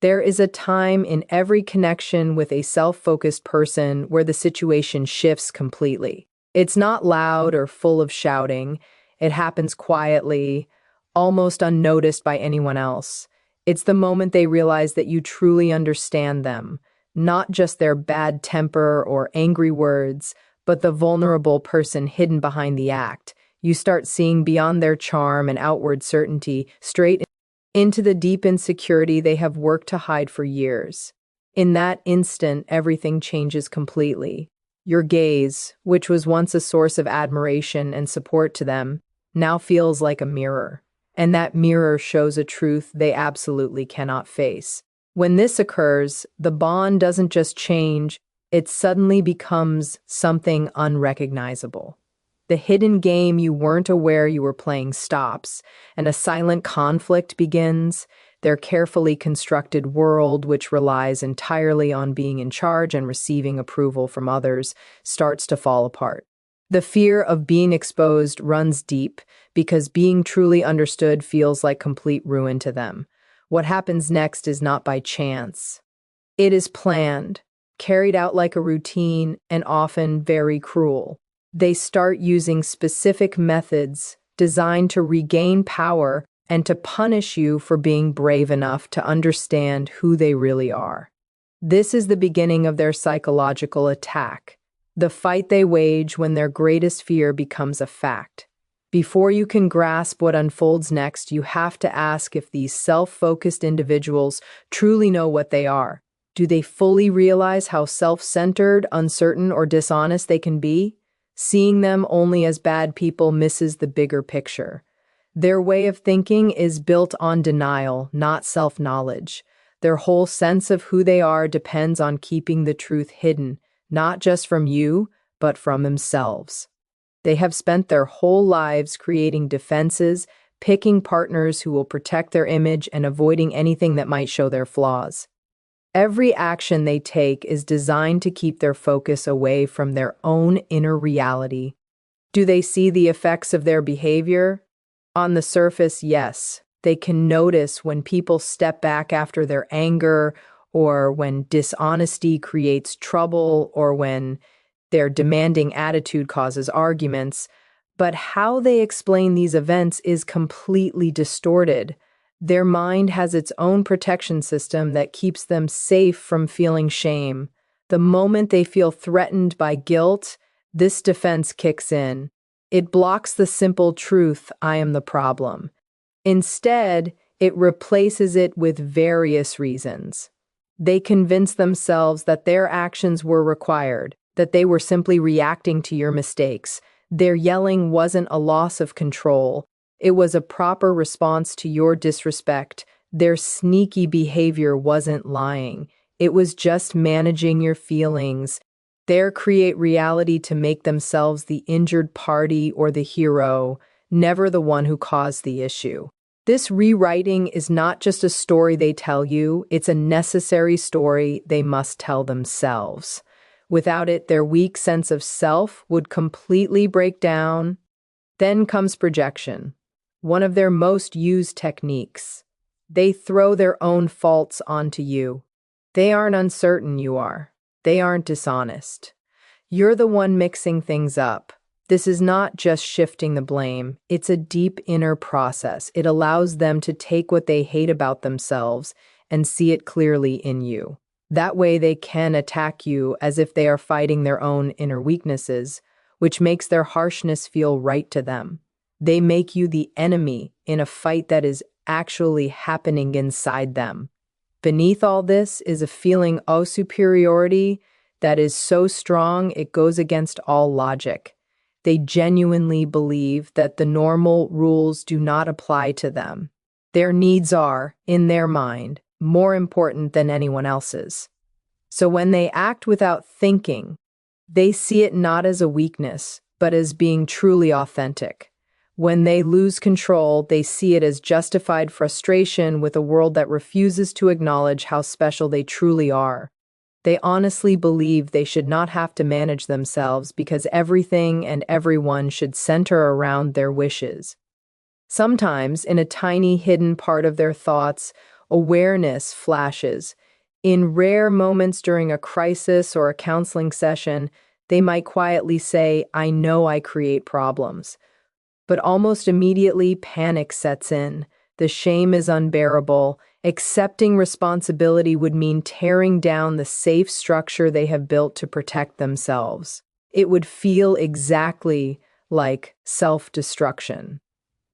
There is a time in every connection with a self-focused person where the situation shifts completely. It's not loud or full of shouting. It happens quietly, almost unnoticed by anyone else. It's the moment they realize that you truly understand them, not just their bad temper or angry words, but the vulnerable person hidden behind the act. You start seeing beyond their charm and outward certainty, straight into the deep insecurity they have worked to hide for years. In that instant, everything changes completely. Your gaze, which was once a source of admiration and support to them, now feels like a mirror. And that mirror shows a truth they absolutely cannot face. When this occurs, the bond doesn't just change, it suddenly becomes something unrecognizable. The hidden game you weren't aware you were playing stops, and a silent conflict begins. Their carefully constructed world, which relies entirely on being in charge and receiving approval from others, starts to fall apart. The fear of being exposed runs deep because being truly understood feels like complete ruin to them. What happens next is not by chance. It is planned, carried out like a routine, and often very cruel. They start using specific methods designed to regain power and to punish you for being brave enough to understand who they really are. This is the beginning of their psychological attack, the fight they wage when their greatest fear becomes a fact. Before you can grasp what unfolds next, you have to ask if these self-focused individuals truly know what they are. Do they fully realize how self-centered, uncertain, or dishonest they can be? Seeing them only as bad people misses the bigger picture. Their way of thinking is built on denial, not self-knowledge. Their whole sense of who they are depends on keeping the truth hidden, not just from you, but from themselves. They have spent their whole lives creating defenses, picking partners who will protect their image, and avoiding anything that might show their flaws. Every action they take is designed to keep their focus away from their own inner reality. Do they see the effects of their behavior? On the surface, yes. They can notice when people step back after their anger, or when dishonesty creates trouble, or when their demanding attitude causes arguments. But how they explain these events is completely distorted. Their mind has its own protection system that keeps them safe from feeling shame. The moment they feel threatened by guilt, this defense kicks in. It blocks the simple truth, I am the problem. Instead, it replaces it with various reasons. They convince themselves that their actions were required, that they were simply reacting to your mistakes. Their yelling wasn't a loss of control. It was a proper response to your disrespect. Their sneaky behavior wasn't lying. It was just managing your feelings. They create reality to make themselves the injured party or the hero, never the one who caused the issue. This rewriting is not just a story they tell you, it's a necessary story they must tell themselves. Without it, their weak sense of self would completely break down. Then comes projection, one of their most used techniques. They throw their own faults onto you. They aren't uncertain, you are. They aren't dishonest. You're the one mixing things up. This is not just shifting the blame. It's a deep inner process. It allows them to take what they hate about themselves and see it clearly in you. That way they can attack you as if they are fighting their own inner weaknesses, which makes their harshness feel right to them. They make you the enemy in a fight that is actually happening inside them. Beneath all this is a feeling of superiority that is so strong it goes against all logic. They genuinely believe that the normal rules do not apply to them. Their needs are, in their mind, more important than anyone else's. So when they act without thinking, they see it not as a weakness, but as being truly authentic. When they lose control, they see it as justified frustration with a world that refuses to acknowledge how special they truly are. They honestly believe they should not have to manage themselves because everything and everyone should center around their wishes. Sometimes, in a tiny hidden part of their thoughts Awareness flashes. In rare moments during a crisis or a counseling session, they might quietly say, "I know I create problems." But almost immediately, panic sets in. The shame is unbearable. Accepting responsibility would mean tearing down the safe structure they have built to protect themselves. It would feel exactly like self-destruction.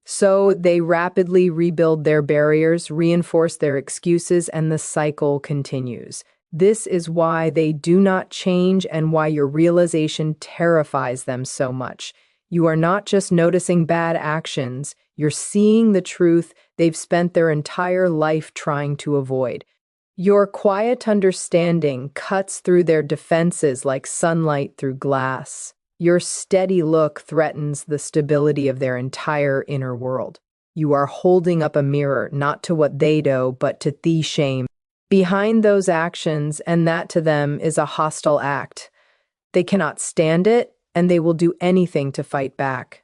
So they rapidly rebuild their barriers, reinforce their excuses, and the cycle continues. This is why they do not change and why your realization terrifies them so much. You are not just noticing bad actions, you're seeing the truth they've spent their entire life trying to avoid. Your quiet understanding cuts through their defenses like sunlight through glass. Your steady look threatens the stability of their entire inner world. You are holding up a mirror not to what they do, but to the shame behind those actions, and that to them is a hostile act. They cannot stand it, and they will do anything to fight back.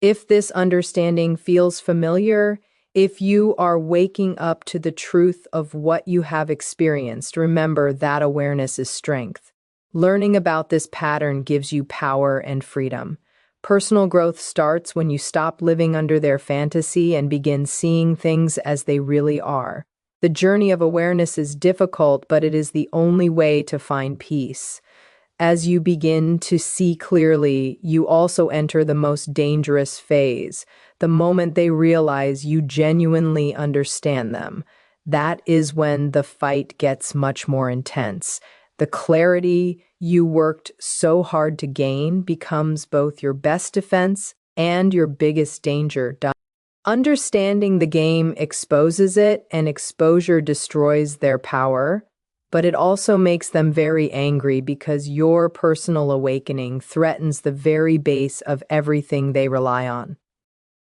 If this understanding feels familiar, if you are waking up to the truth of what you have experienced, remember that awareness is strength. Learning about this pattern gives you power and freedom. Personal growth starts when you stop living under their fantasy and begin seeing things as they really are. The journey of awareness is difficult, but it is the only way to find peace. As you begin to see clearly, you also enter the most dangerous phase, the moment they realize you genuinely understand them. That is when the fight gets much more intense. The clarity you worked so hard to gain becomes both your best defense and your biggest danger. Understanding the game exposes it, and exposure destroys their power. But it also makes them very angry because your personal awakening threatens the very base of everything they rely on.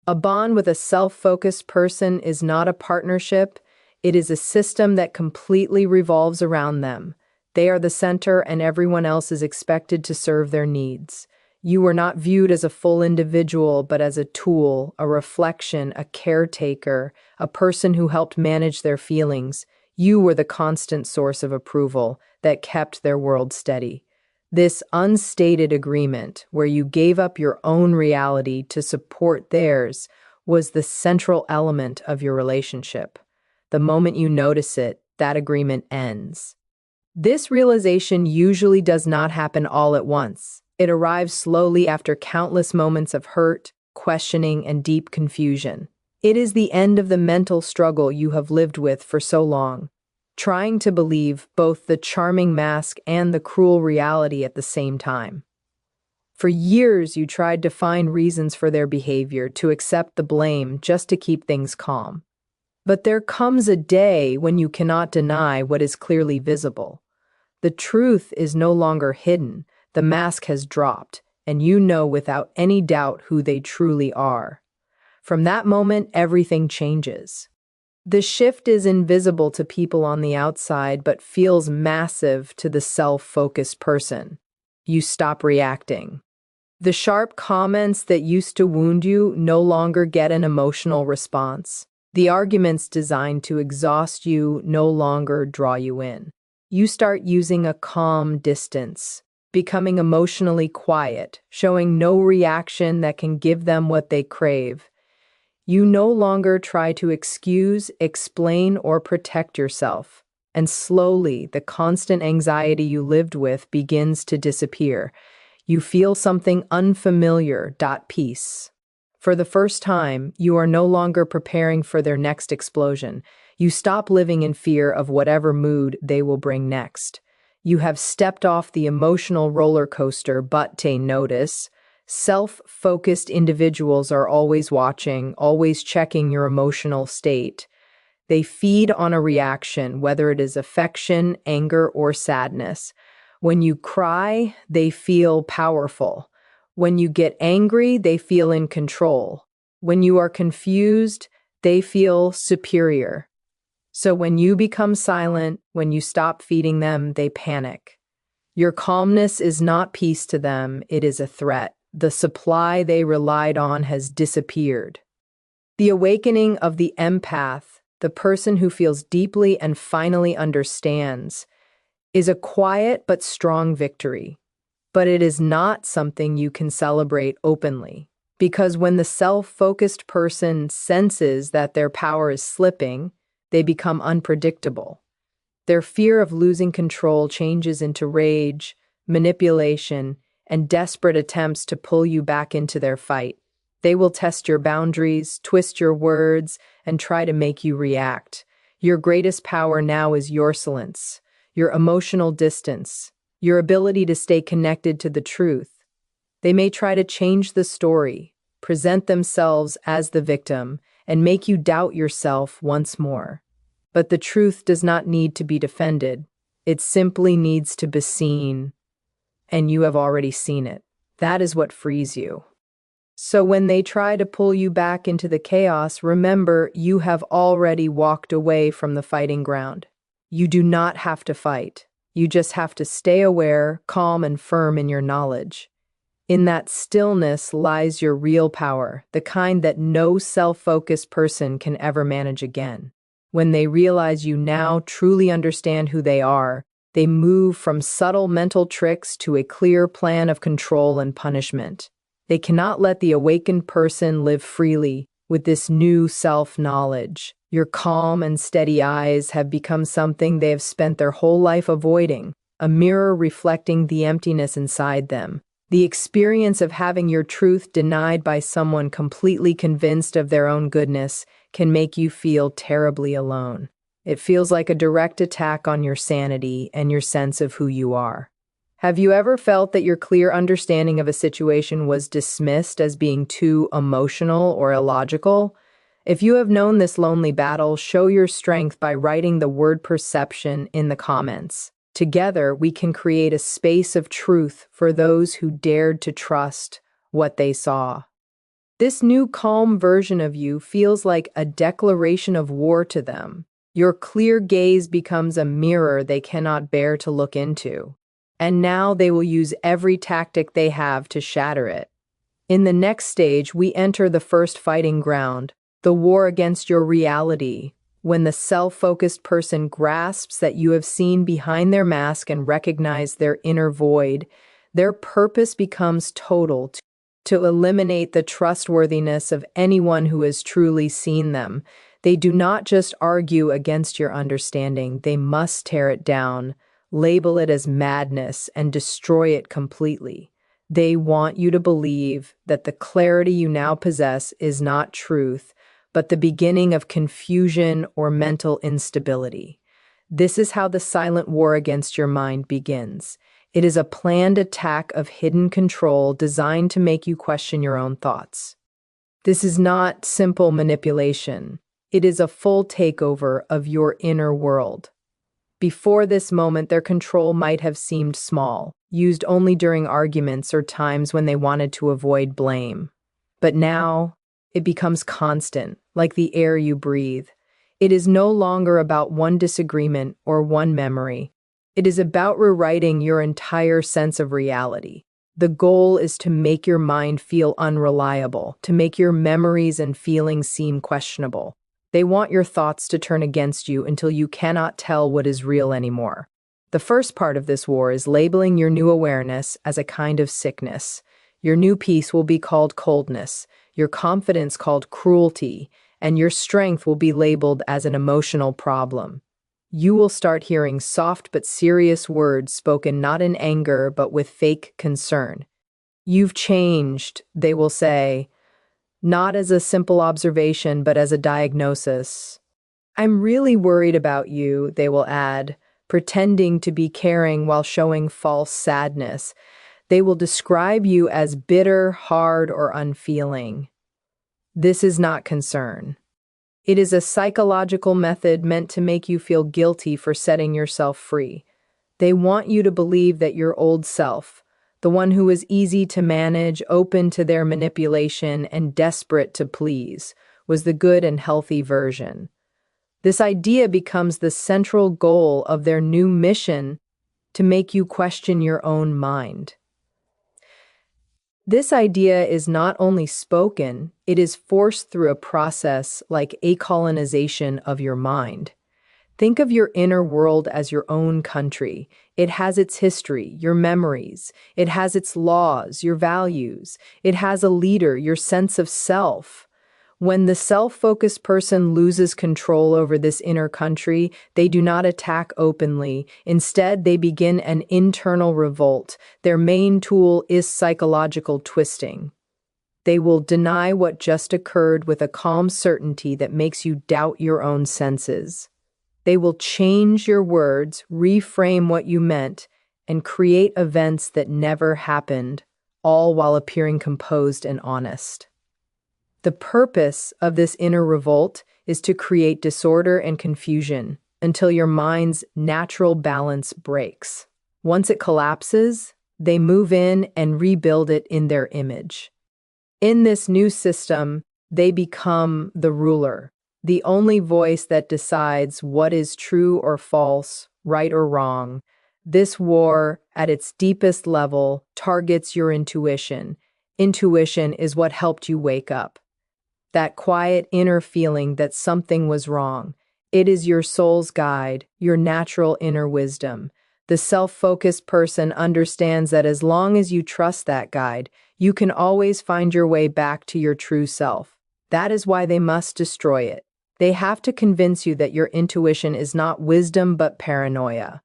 A bond with a self-focused person is not a partnership, it is a system that completely revolves around them. They are the center, and everyone else is expected to serve their needs. You are not viewed as a full individual, but as a tool, a reflection, a caretaker, a person who helped manage their feelings. You were the constant source of approval that kept their world steady. This unstated agreement, where you gave up your own reality to support theirs, was the central element of your relationship. The moment you notice it, that agreement ends. This realization usually does not happen all at once. It arrives slowly after countless moments of hurt, questioning, and deep confusion. It is the end of the mental struggle you have lived with for so long, trying to believe both the charming mask and the cruel reality at the same time. For years, you tried to find reasons for their behavior, to accept the blame just to keep things calm. But there comes a day when you cannot deny what is clearly visible. The truth is no longer hidden, the mask has dropped, and you know without any doubt who they truly are. From that moment, everything changes. The shift is invisible to people on the outside, but feels massive to the self-focused person. You stop reacting. The sharp comments that used to wound you no longer get an emotional response. The arguments designed to exhaust you no longer draw you in. You start using a calm distance, becoming emotionally quiet, showing no reaction that can give them what they crave. You no longer try to excuse, explain, or protect yourself, and slowly the constant anxiety you lived with begins to disappear. You feel something unfamiliar. Peace. For the first time, you are no longer preparing for their next explosion. You stop living in fear of whatever mood they will bring next. You have stepped off the emotional roller coaster, but take notice. Self-focused individuals are always watching, always checking your emotional state. They feed on a reaction, whether it is affection, anger, or sadness. When you cry, they feel powerful. When you get angry, they feel in control. When you are confused, they feel superior. So when you become silent, when you stop feeding them, they panic. Your calmness is not peace to them, it is a threat. The supply they relied on has disappeared. The awakening of the empath, the person who feels deeply and finally understands, is a quiet but strong victory. But it is not something you can celebrate openly. Because when the self-focused person senses that their power is slipping, they become unpredictable. Their fear of losing control changes into rage, manipulation, and desperate attempts to pull you back into their fight. They will test your boundaries, twist your words, and try to make you react. Your greatest power now is your silence, your emotional distance, your ability to stay connected to the truth. They may try to change the story, present themselves as the victim, and make you doubt yourself once more. But the truth does not need to be defended. It simply needs to be seen, and you have already seen it. That is what frees you. So when they try to pull you back into the chaos, remember you have already walked away from the fighting ground. You do not have to fight. You just have to stay aware, calm, and firm in your knowledge. In that stillness lies your real power, the kind that no self-focused person can ever manage again. When they realize you now truly understand who they are, they move from subtle mental tricks to a clear plan of control and punishment. They cannot let the awakened person live freely with this new self-knowledge. Your calm and steady eyes have become something they have spent their whole life avoiding, a mirror reflecting the emptiness inside them. The experience of having your truth denied by someone completely convinced of their own goodness can make you feel terribly alone. It feels like a direct attack on your sanity and your sense of who you are. Have you ever felt that your clear understanding of a situation was dismissed as being too emotional or illogical? If you have known this lonely battle, show your strength by writing the word perception in the comments. Together, we can create a space of truth for those who dared to trust what they saw. This new calm version of you feels like a declaration of war to them. Your clear gaze becomes a mirror they cannot bear to look into. And now they will use every tactic they have to shatter it. In the next stage, we enter the first fighting ground, the war against your reality. When the self-focused person grasps that you have seen behind their mask and recognize their inner void, their purpose becomes total to eliminate the trustworthiness of anyone who has truly seen them. They do not just argue against your understanding, they must tear it down, label it as madness, and destroy it completely. They want you to believe that the clarity you now possess is not truth, but the beginning of confusion or mental instability. This is how the silent war against your mind begins. It is a planned attack of hidden control designed to make you question your own thoughts. This is not simple manipulation. It is a full takeover of your inner world. Before this moment, their control might have seemed small, used only during arguments or times when they wanted to avoid blame. But now, it becomes constant, like the air you breathe. It is no longer about one disagreement or one memory. It is about rewriting your entire sense of reality. The goal is to make your mind feel unreliable, to make your memories and feelings seem questionable. They want your thoughts to turn against you until you cannot tell what is real anymore. The first part of this war is labeling your new awareness as a kind of sickness. Your new peace will be called coldness, your confidence called cruelty, and your strength will be labeled as an emotional problem. You will start hearing soft but serious words spoken not in anger but with fake concern. You've changed, they will say, not as a simple observation but as a diagnosis. I'm really worried about you, they will add, pretending to be caring while showing false sadness. They will describe you as bitter, hard, or unfeeling. This is not concern. It is a psychological method meant to make you feel guilty for setting yourself free. They want you to believe that your old self, the one who was easy to manage, open to their manipulation, and desperate to please, was the good and healthy version. This idea becomes the central goal of their new mission to make you question your own mind. This idea is not only spoken, it is forced through a process like acolonization of your mind. Think of your inner world as your own country. It has its history, your memories. It has its laws, your values. It has a leader, your sense of self. When the self-focused person loses control over this inner country, they do not attack openly. Instead, they begin an internal revolt. Their main tool is psychological twisting. They will deny what just occurred with a calm certainty that makes you doubt your own senses. They will change your words, reframe what you meant, and create events that never happened, all while appearing composed and honest. The purpose of this inner revolt is to create disorder and confusion until your mind's natural balance breaks. Once it collapses, they move in and rebuild it in their image. In this new system, they become the ruler, the only voice that decides what is true or false, right or wrong. This war, at its deepest level, targets your intuition. Intuition is what helped you wake up. That quiet inner feeling that something was wrong. It is your soul's guide, your natural inner wisdom. The self-focused person understands that as long as you trust that guide, you can always find your way back to your true self. That is why they must destroy it. They have to convince you that your intuition is not wisdom but paranoia,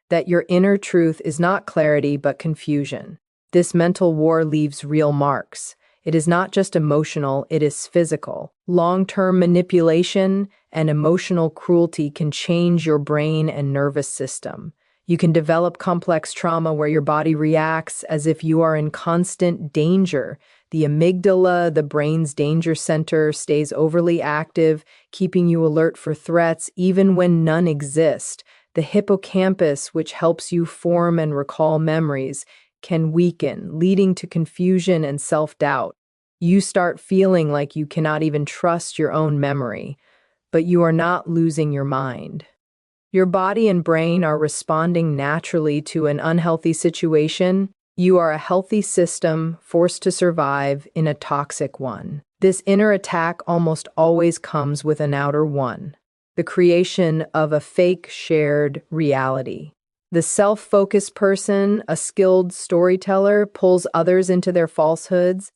that your inner truth is not clarity but confusion. This mental war leaves real marks. It is not just emotional, it is physical. Long-term manipulation and emotional cruelty can change your brain and nervous system. You can develop complex trauma where your body reacts as if you are in constant danger. The amygdala, the brain's danger center, stays overly active, keeping you alert for threats even when none exist. The hippocampus, which helps you form and recall memories, can weaken, leading to confusion and self-doubt. You start feeling like you cannot even trust your own memory, but you are not losing your mind. Your body and brain are responding naturally to an unhealthy situation. You are a healthy system forced to survive in a toxic one. This inner attack almost always comes with an outer one, the creation of a fake shared reality. The self-focused person, a skilled storyteller, pulls others into their falsehoods.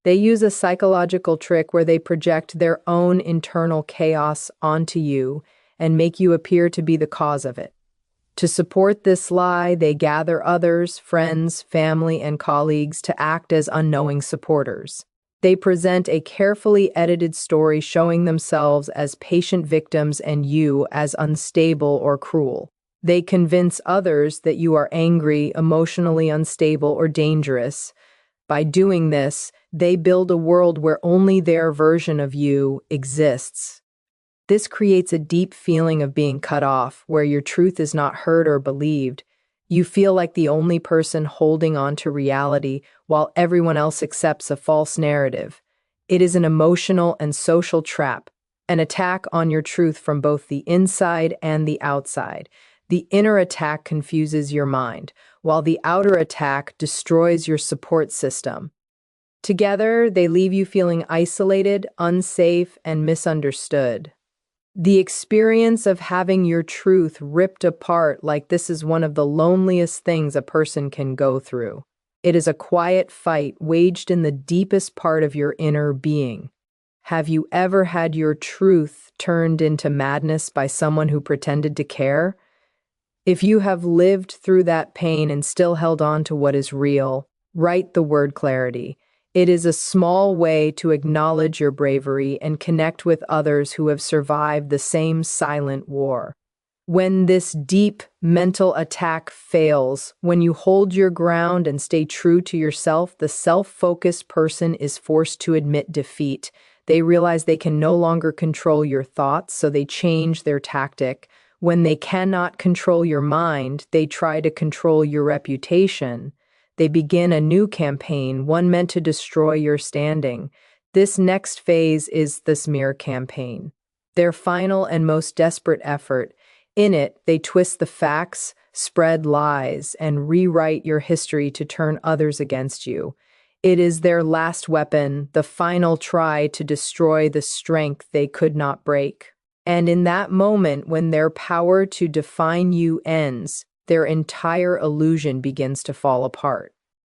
They use a psychological trick where they project their own internal chaos onto you and make you appear to be the cause of it. To support this lie, they gather others, friends, family, and colleagues to act as unknowing supporters. They present a carefully edited story showing themselves as patient victims and you as unstable or cruel. They convince others that you are angry, emotionally unstable, or dangerous. By doing this, they build a world where only their version of you exists. This creates a deep feeling of being cut off, where your truth is not heard or believed. You feel like the only person holding on to reality while everyone else accepts a false narrative. It is an emotional and social trap, an attack on your truth from both the inside and the outside. The inner attack confuses your mind, while the outer attack destroys your support system. Together, they leave you feeling isolated, unsafe, and misunderstood. The experience of having your truth ripped apart like this is one of the loneliest things a person can go through. It is a quiet fight waged in the deepest part of your inner being. Have you ever had your truth turned into madness by someone who pretended to care? If you have lived through that pain and still held on to what is real, write the word clarity. It is a small way to acknowledge your bravery and connect with others who have survived the same silent war. When this deep mental attack fails, when you hold your ground and stay true to yourself, the self-focused person is forced to admit defeat. They realize they can no longer control your thoughts, so they change their tactic. When they cannot control your mind, they try to control your reputation. They begin a new campaign, one meant to destroy your standing. This next phase is the smear campaign, their final and most desperate effort. In it, they twist the facts, spread lies, and rewrite your history to turn others against you. It is their last weapon, the final try to destroy the strength they could not break. And in that moment, when their power to define you ends, their entire illusion begins to fall apart.